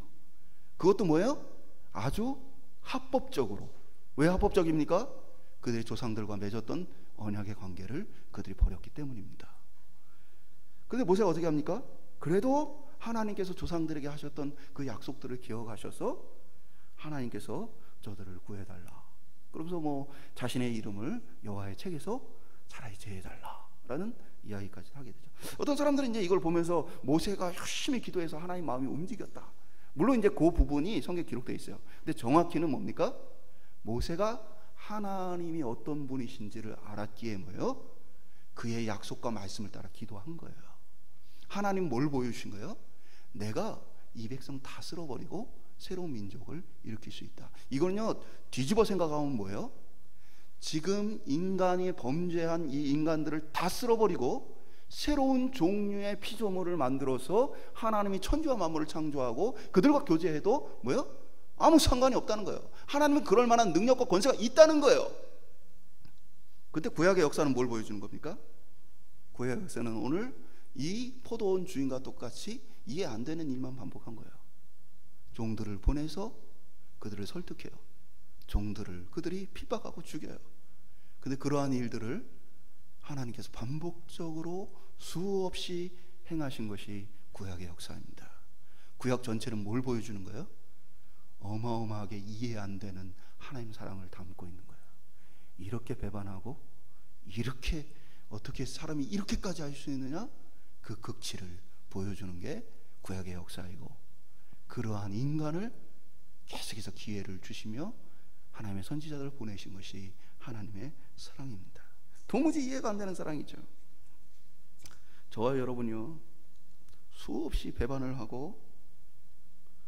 그것도 뭐예요? 아주 합법적으로. 왜 합법적입니까? 그들의 조상들과 맺었던 언약의 관계를 그들이 버렸기 때문입니다. 그런데 모세가 어떻게 합니까? 그래도 하나님께서 조상들에게 하셨던 그 약속들을 기억하셔서 하나님께서 저들을 구해달라. 그러면서 뭐 자신의 이름을 여호와의 책에서 차라리 제해달라라는 이야기까지 하게 되죠. 어떤 사람들은 이제 이걸 보면서 모세가 열심히 기도해서 하나님 마음이 움직였다. 물론 이제 그 부분이 성경에 기록되어 있어요. 근데 정확히는 뭡니까? 모세가 하나님이 어떤 분이신지를 알았기에 뭐예요? 그의 약속과 말씀을 따라 기도한 거예요. 하나님 뭘 보여주신 거예요? 내가 이 백성 다 쓸어버리고 새로운 민족을 일으킬 수 있다. 이거는요 뒤집어 생각하면 뭐예요? 지금 인간이 범죄한 이 인간들을 다 쓸어버리고 새로운 종류의 피조물을 만들어서 하나님이 천지와 만물을 창조하고 그들과 교제해도 뭐예요? 아무 상관이 없다는 거예요. 하나님은 그럴 만한 능력과 권세가 있다는 거예요. 근데 구약의 역사는 뭘 보여주는 겁니까? 구약의 역사는 오늘 이 포도원 주인과 똑같이 이해 안 되는 일만 반복한 거예요. 종들을 보내서 그들을 설득해요. 종들을 그들이 핍박하고 죽여요. 근데 그러한 일들을 하나님께서 반복적으로 수없이 행하신 것이 구약의 역사입니다. 구약 전체는 뭘 보여주는 거예요? 어마어마하게 이해 안 되는 하나님 사랑을 담고 있는 거예요. 이렇게 배반하고 이렇게 어떻게 사람이 이렇게까지 할 수 있느냐? 그 극치를 보여주는 게 구약의 역사이고, 그러한 인간을 계속해서 기회를 주시며 하나님의 선지자들을 보내신 것이 하나님의 사랑입니다. 도무지 이해가 안 되는 사랑이죠. 저와 여러분요 수없이 배반을 하고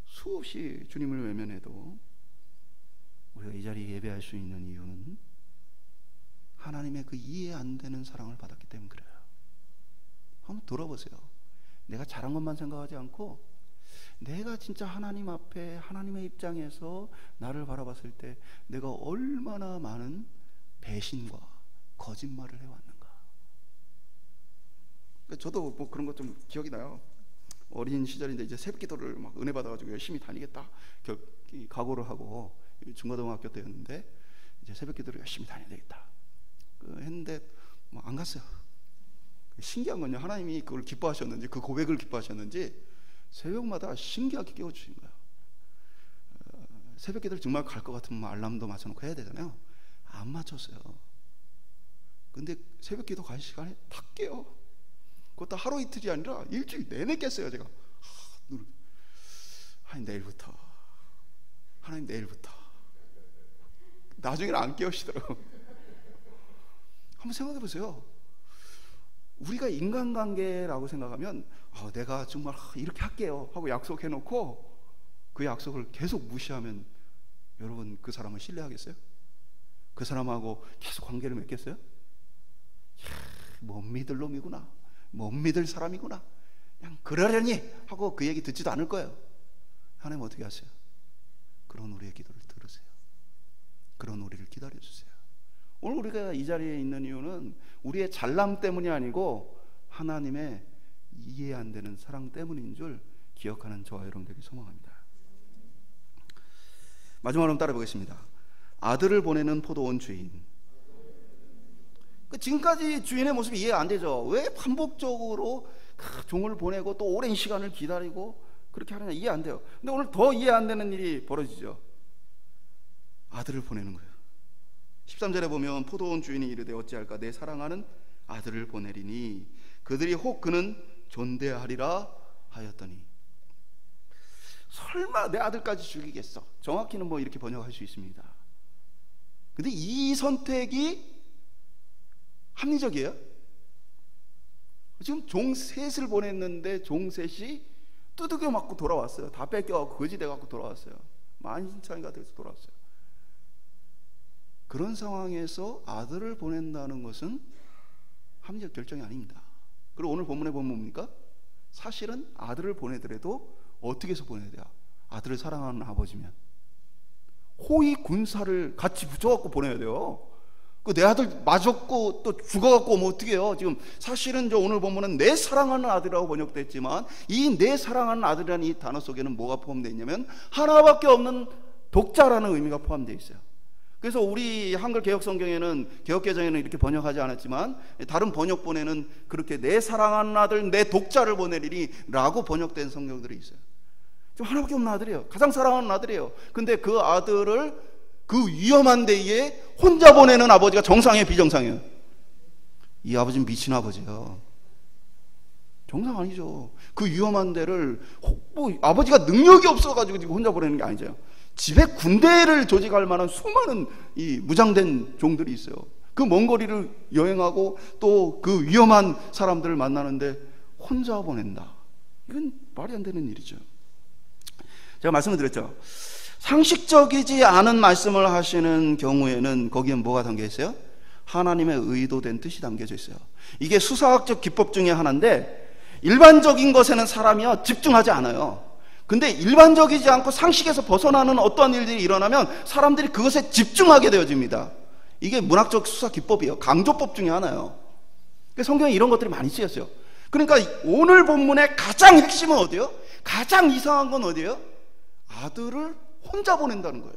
수없이 주님을 외면해도 우리가 이 자리에 예배할 수 있는 이유는 하나님의 그 이해 안 되는 사랑을 받았기 때문에 그래요. 한번 돌아보세요. 내가 잘한 것만 생각하지 않고 내가 진짜 하나님 앞에 하나님의 입장에서 나를 바라봤을 때 내가 얼마나 많은 배신과 거짓말을 해왔는가. 저도 뭐 그런 것 좀 기억이 나요. 어린 시절인데 이제 새벽기도를 막 은혜 받아가지고 열심히 다니겠다 각오를 하고 중고등학교 때였는데 이제 새벽기도를 열심히 다녀야 되겠다 했는데 뭐 안 갔어요. 신기한 건요, 하나님이 그걸 기뻐하셨는지 그 고백을 기뻐하셨는지 새벽마다 신기하게 깨워주신 거예요. 새벽기도를 정말 갈 것 같으면 알람도 맞춰놓고 해야 되잖아요. 안 맞췄어요. 근데 새벽기도 갈 시간에 다 깨요. 그것도 하루 이틀이 아니라 일주일 내내 깼어요. 제가 하나님 내일부터, 하나님 내일부터. 나중에는 안 깨우시더라고요. 한번 생각해 보세요. 우리가 인간관계라고 생각하면 내가 정말 이렇게 할게요 하고 약속해놓고 그 약속을 계속 무시하면 여러분 그 사람을 신뢰하겠어요? 그 사람하고 계속 관계를 맺겠어요? 못 믿을 놈이구나, 못 믿을 사람이구나, 그냥 그러려니 하고 그 얘기 듣지도 않을 거예요. 하나님 어떻게 하세요? 그런 우리의 기도를 들으세요. 그런 우리를 기다려주세요. 오늘 우리가 이 자리에 있는 이유는 우리의 잘남 때문이 아니고 하나님의 이해 안 되는 사랑 때문인 줄 기억하는 저와 여러분들에게 소망합니다. 마지막으로 따라 보겠습니다. 아들을 보내는 포도원 주인. 지금까지 주인의 모습이 이해 안 되죠. 왜 반복적으로 종을 보내고 또 오랜 시간을 기다리고 그렇게 하느냐, 이해 안 돼요. 근데 오늘 더 이해 안 되는 일이 벌어지죠. 아들을 보내는 거예요. 13절에 보면 포도원 주인이 이르되 어찌할까, 내 사랑하는 아들을 보내리니 그들이 혹 그는 존대하리라 하였더니. 설마 내 아들까지 죽이겠어? 정확히는 뭐 이렇게 번역할 수 있습니다. 근데 이 선택이 합리적이에요? 지금 종 셋을 보냈는데 종 셋이 두들겨 맞고 돌아왔어요. 다 뺏겨갖고 거지 돼갖고 돌아왔어요. 만신창이가 돼서 돌아왔어요. 그런 상황에서 아들을 보낸다는 것은 합리적 결정이 아닙니다. 그리고 오늘 본문에 보면 뭡니까? 사실은 아들을 보내더라도 어떻게 해서 보내야 돼요? 아들을 사랑하는 아버지면 호위 군사를 같이 붙여갖고 보내야 돼요. 내 아들 맞았고 또 죽어갖고 오면 어떻게 해요? 지금 사실은 오늘 보면은 내 사랑하는 아들이라고 번역됐지만 이 내 사랑하는 아들이라는 이 단어 속에는 뭐가 포함되어 있냐면 하나밖에 없는 독자라는 의미가 포함되어 있어요. 그래서 우리 한글 개혁 성경에는, 개혁 개정에는 이렇게 번역하지 않았지만 다른 번역본에는 그렇게 내 사랑하는 아들 내 독자를 보내리니 라고 번역된 성경들이 있어요. 좀 하나밖에 없는 아들이에요. 가장 사랑하는 아들이에요. 근데 그 아들을 그 위험한 데에 혼자 보내는 아버지가 정상이에요, 비정상이에요? 이 아버지는 미친 아버지예요. 정상 아니죠. 그 위험한 데를 아버지가 능력이 없어가지고 지금 혼자 보내는 게 아니죠. 집에 군대를 조직할 만한 수많은 이 무장된 종들이 있어요. 그 먼 거리를 여행하고 또 그 위험한 사람들을 만나는데 혼자 보낸다. 이건 말이 안 되는 일이죠. 제가 말씀을 드렸죠. 상식적이지 않은 말씀을 하시는 경우에는 거기에 뭐가 담겨 있어요? 하나님의 의도된 뜻이 담겨져 있어요. 이게 수사학적 기법 중에 하나인데 일반적인 것에는 사람이요 집중하지 않아요. 근데 일반적이지 않고 상식에서 벗어나는 어떠한 일들이 일어나면 사람들이 그것에 집중하게 되어집니다. 이게 문학적 수사 기법이에요. 강조법 중에 하나예요. 성경에 이런 것들이 많이 쓰였어요. 그러니까 오늘 본문의 가장 핵심은 어디예요? 가장 이상한 건 어디예요? 아들을 혼자 보낸다는 거예요.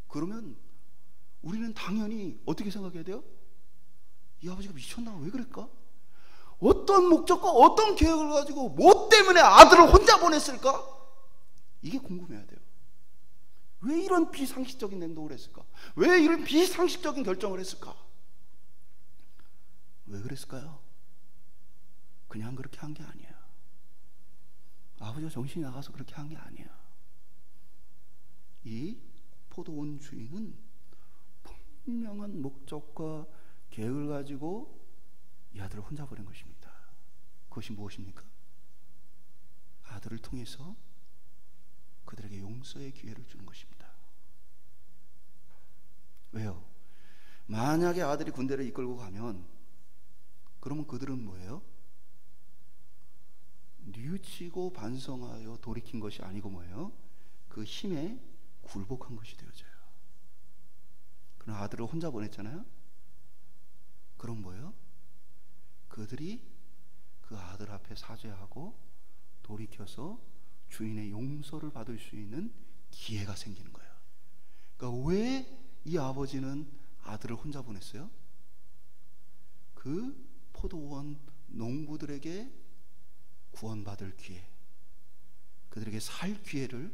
그러면 우리는 당연히 어떻게 생각해야 돼요? 이 아버지가 미쳤나? 왜 그럴까? 어떤 목적과 어떤 계획을 가지고 뭐 때문에 아들을 혼자 보냈을까? 이게 궁금해야 돼요. 왜 이런 비상식적인 행동을 했을까? 왜 이런 비상식적인 결정을 했을까? 왜 그랬을까요? 그냥 그렇게 한 게 아니에요. 아버지가 정신이 나가서 그렇게 한 게 아니에요. 이 포도원 주인은 분명한 목적과 계획을 가지고 이 아들을 혼자 보낸 것입니다. 그것이 무엇입니까? 아들을 통해서 그들에게 용서의 기회를 주는 것입니다. 왜요? 만약에 아들이 군대를 이끌고 가면 그러면 그들은 뭐예요? 뉘우치고 반성하여 돌이킨 것이 아니고 뭐예요? 그 힘에 굴복한 것이 되어져요. 그러나 아들을 혼자 보냈잖아요. 그럼 뭐예요? 그들이 그 아들 앞에 사죄하고 돌이켜서 주인의 용서를 받을 수 있는 기회가 생기는 거예요. 그러니까 왜 이 아버지는 아들을 혼자 보냈어요? 그 포도원 농부들에게 구원받을 기회, 그들에게 살 기회를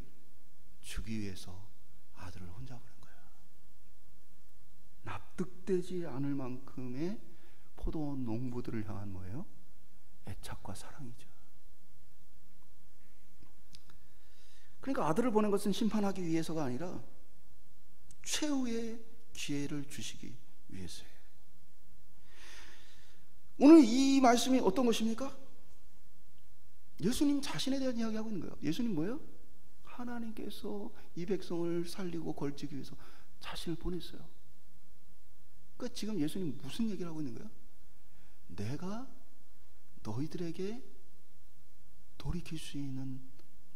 주기 위해서 아들을 혼자 보낸 거예요. 납득되지 않을 만큼의 포도원 농부들을 향한 뭐예요? 애착과 사랑이죠. 그러니까 아들을 보낸 것은 심판하기 위해서가 아니라 최후의 기회를 주시기 위해서예요. 오늘 이 말씀이 어떤 것입니까? 예수님 자신에 대한 이야기하고 있는 거예요. 예수님 뭐예요? 하나님께서 이 백성을 살리고 걸치기 위해서 자신을 보냈어요. 그러니까 지금 예수님 무슨 얘기를 하고 있는 거예요? 내가 너희들에게 돌이킬 수 있는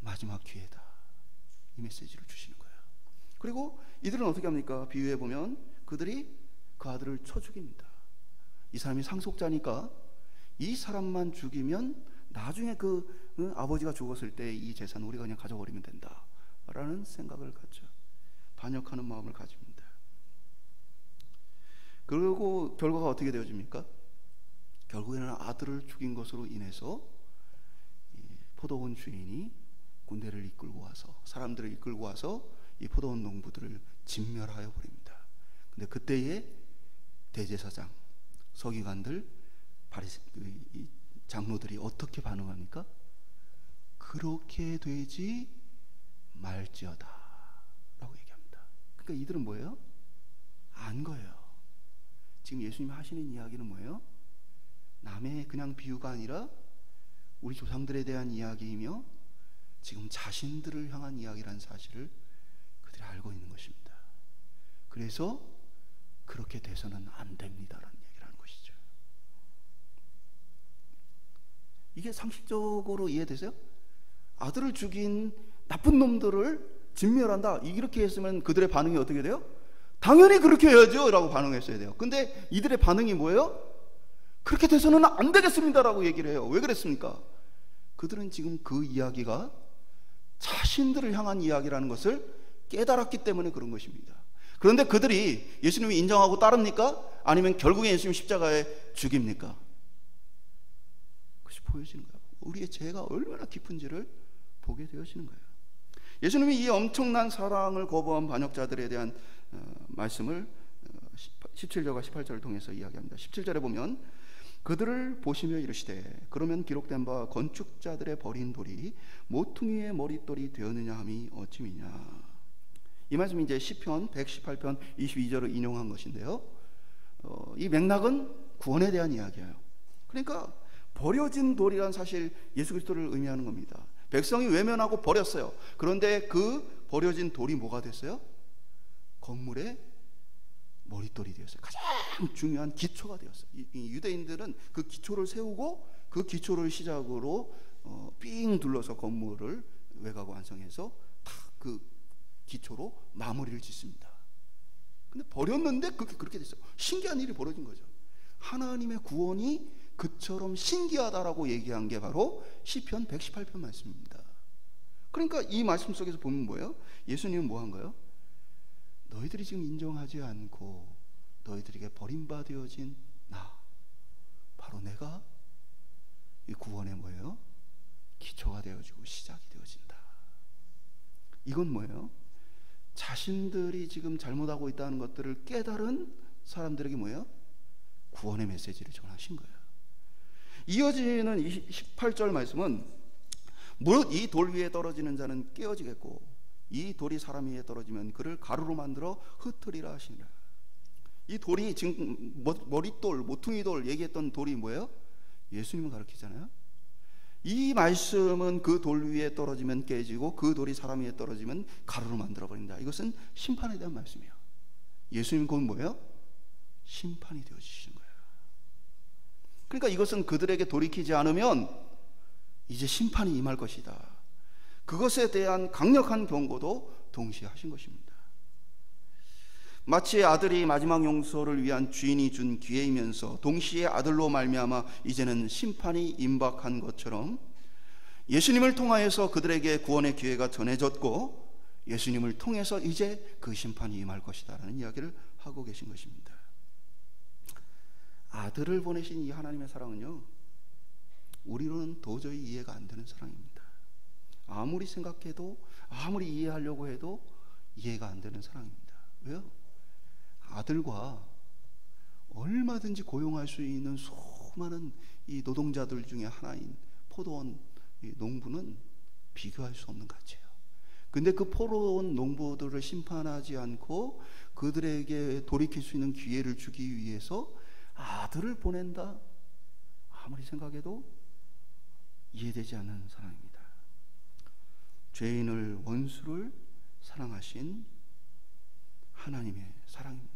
마지막 기회다. 이 메시지를 주시는 거예요. 그리고 이들은 어떻게 합니까? 비유해 보면 그들이 그 아들을 쳐 죽입니다. 이 사람이 상속자니까 이 사람만 죽이면 나중에 그 아버지가 죽었을 때 이 재산 우리가 그냥 가져버리면 된다 라는 생각을 갖죠. 반역하는 마음을 가집니다. 그리고 결과가 어떻게 되어집니까? 결국에는 아들을 죽인 것으로 인해서 포도원 주인이 군대를 이끌고 와서 사람들을 이끌고 와서 이 포도원 농부들을 진멸하여 버립니다. 근데 그때에 대제사장, 서기관들, 장로들이 어떻게 반응합니까? 그렇게 되지 말지어다 라고 얘기합니다. 그러니까 이들은 뭐예요? 안 거예요. 지금 예수님이 하시는 이야기는 뭐예요? 남의 그냥 비유가 아니라 우리 조상들에 대한 이야기이며 지금 자신들을 향한 이야기라는 사실을 그들이 알고 있는 것입니다. 그래서 그렇게 돼서는 안 됩니다라는 얘기를 것이죠. 이게 상식적으로 이해되세요? 아들을 죽인 나쁜 놈들을 진멸한다, 이렇게 했으면 그들의 반응이 어떻게 돼요? 당연히 그렇게 해야죠 라고 반응했어야 돼요. 근데 이들의 반응이 뭐예요? 그렇게 돼서는 안 되겠습니다 라고 얘기를 해요. 왜 그랬습니까? 그들은 지금 그 이야기가 자신들을 향한 이야기라는 것을 깨달았기 때문에 그런 것입니다. 그런데 그들이 예수님을 인정하고 따릅니까? 아니면 결국에 예수님 십자가에 죽입니까? 그것이 보여지는 거예요. 우리의 죄가 얼마나 깊은지를 보게 되어지는 거예요. 예수님이 이 엄청난 사랑을 거부한 반역자들에 대한 말씀을 17절과 18절을 통해서 이야기합니다. 17절에 보면 그들을 보시며 이르시되 그러면 기록된 바 건축자들의 버린 돌이 모퉁이의 머릿돌이 되었느냐 함이 어찌미냐. 이 말씀이 이제 시편 118편 22절을 인용한 것인데요, 이 맥락은 구원에 대한 이야기예요. 그러니까 버려진 돌이란 사실 예수 그리스도를 의미하는 겁니다. 백성이 외면하고 버렸어요. 그런데 그 버려진 돌이 뭐가 됐어요? 건물의 머릿돌이 되었어요. 가장 중요한 기초가 되었어요. 이 유대인들은 그 기초를 세우고 그 기초를 시작으로 삥 둘러서 건물을 외곽 완성해서 다 그 기초로 마무리를 짓습니다. 근데 버렸는데 그렇게 됐어요. 신기한 일이 벌어진 거죠. 하나님의 구원이 그처럼 신기하다라고 얘기한 게 바로 시편 118편 말씀입니다. 그러니까 이 말씀 속에서 보면 뭐예요? 예수님은 뭐 한 거예요? 너희들이 지금 인정하지 않고 너희들에게 버림받아진 나, 바로 내가 이 구원의 뭐예요? 기초가 되어지고 시작이 되어진다. 이건 뭐예요? 자신들이 지금 잘못하고 있다는 것들을 깨달은 사람들에게 뭐예요? 구원의 메시지를 전하신 거예요. 이어지는 18절 말씀은 무릇 이 돌 위에 떨어지는 자는 깨어지겠고 이 돌이 사람 위에 떨어지면 그를 가루로 만들어 흩으리라 하시니라. 이 돌이 지금 머릿돌, 모퉁이돌 얘기했던 돌이 뭐예요? 예수님을 가르치잖아요. 이 말씀은 그 돌 위에 떨어지면 깨지고 그 돌이 사람 위에 떨어지면 가루로 만들어버린다. 이것은 심판에 대한 말씀이에요. 예수님 곧 뭐예요? 심판이 되어주시는 거예요. 그러니까 이것은 그들에게 돌이키지 않으면 이제 심판이 임할 것이다, 그것에 대한 강력한 경고도 동시에 하신 것입니다. 마치 아들이 마지막 용서를 위한 주인이 준 기회이면서 동시에 아들로 말미암아 이제는 심판이 임박한 것처럼 예수님을 통하여서 그들에게 구원의 기회가 전해졌고 예수님을 통해서 이제 그 심판이 임할 것이다 라는 이야기를 하고 계신 것입니다. 아들을 보내신 이 하나님의 사랑은요, 우리로는 도저히 이해가 안 되는 사랑입니다. 아무리 생각해도 아무리 이해하려고 해도 이해가 안 되는 사랑입니다. 왜요? 아들과 얼마든지 고용할 수 있는 수많은 이 노동자들 중에 하나인 포도원 농부는 비교할 수 없는 가치예요. 근데 그 포로원 농부들을 심판하지 않고 그들에게 돌이킬 수 있는 기회를 주기 위해서 아들을 보낸다? 아무리 생각해도 이해되지 않는 사랑입니다. 죄인을, 원수를 사랑하신 하나님의 사랑입니다.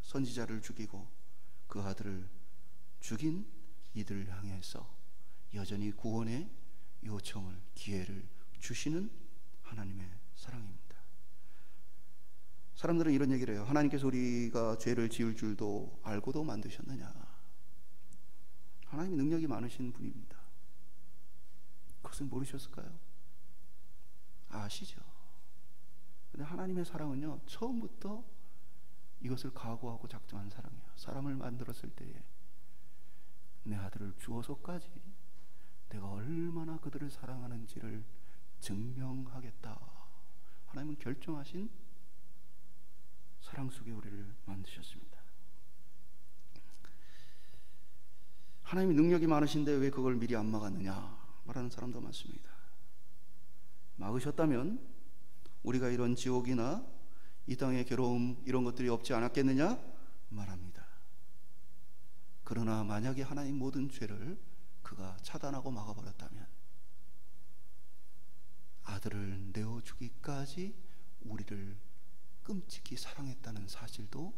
선지자를 죽이고 그 아들을 죽인 이들을 향해서 여전히 구원의 요청을, 기회를 주시는 하나님의 사랑입니다. 사람들은 이런 얘기를 해요. 하나님께서 우리가 죄를 지을 줄도 알고도 만드셨느냐. 하나님이 능력이 많으신 분입니다. 그것을 모르셨을까요? 아시죠? 근데 하나님의 사랑은요, 처음부터 이것을 각오하고 작정한 사랑이에요. 사람을 만들었을 때에 내 아들을 주어서까지 내가 얼마나 그들을 사랑하는지를 증명하겠다. 하나님은 결정하신 사랑 속에 우리를 만드셨습니다. 하나님이 능력이 많으신데 왜 그걸 미리 안 막았느냐 말하는 사람도 많습니다. 막으셨다면 우리가 이런 지옥이나 이 땅의 괴로움 이런 것들이 없지 않았겠느냐 말합니다. 그러나 만약에 하나님 모든 죄를 그가 차단하고 막아버렸다면 아들을 내어주기까지 우리를 끔찍히 사랑했다는 사실도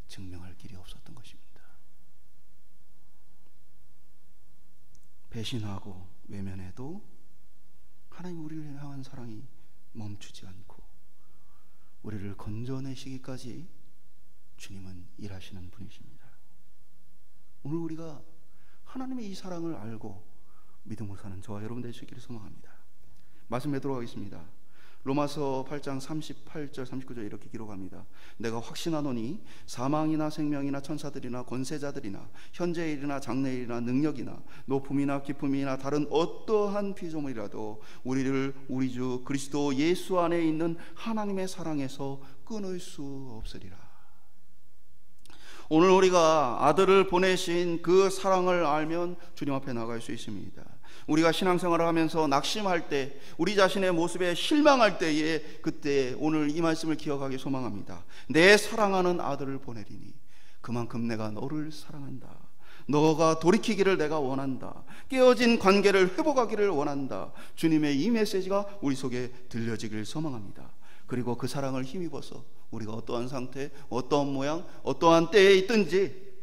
증명할 길이 없었던 것입니다. 배신하고 외면해도 하나님 우리를 향한 사랑이 멈추지 않고 우리를 건져내시기까지 주님은 일하시는 분이십니다. 오늘 우리가 하나님의 이 사랑을 알고 믿음으로 사는 저와 여러분 될 수 있기를 소망합니다. 말씀 맺도록 하겠습니다. 로마서 8장 38절 39절 이렇게 기록합니다. 내가 확신하노니 사망이나 생명이나 천사들이나 권세자들이나 현재의 일이나 장래의 일이나 능력이나 높음이나 깊음이나 다른 어떠한 피조물이라도 우리를 우리 주 그리스도 예수 안에 있는 하나님의 사랑에서 끊을 수 없으리라. 오늘 우리가 아들을 보내신 그 사랑을 알면 주님 앞에 나갈 수 있습니다. 우리가 신앙생활을 하면서 낙심할 때, 우리 자신의 모습에 실망할 때에 그때 오늘 이 말씀을 기억하기 소망합니다. 내 사랑하는 아들을 보내리니 그만큼 내가 너를 사랑한다. 너가 돌이키기를 내가 원한다. 깨어진 관계를 회복하기를 원한다. 주님의 이 메시지가 우리 속에 들려지기를 소망합니다. 그리고 그 사랑을 힘입어서 우리가 어떠한 상태, 어떠한 모양, 어떠한 때에 있든지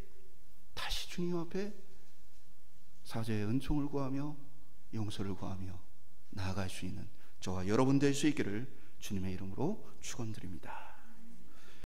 다시 주님 앞에 사죄의 은총을 구하며 용서를 구하며 나아갈 수 있는 저와 여러분 될 수 있기를 주님의 이름으로 축원드립니다.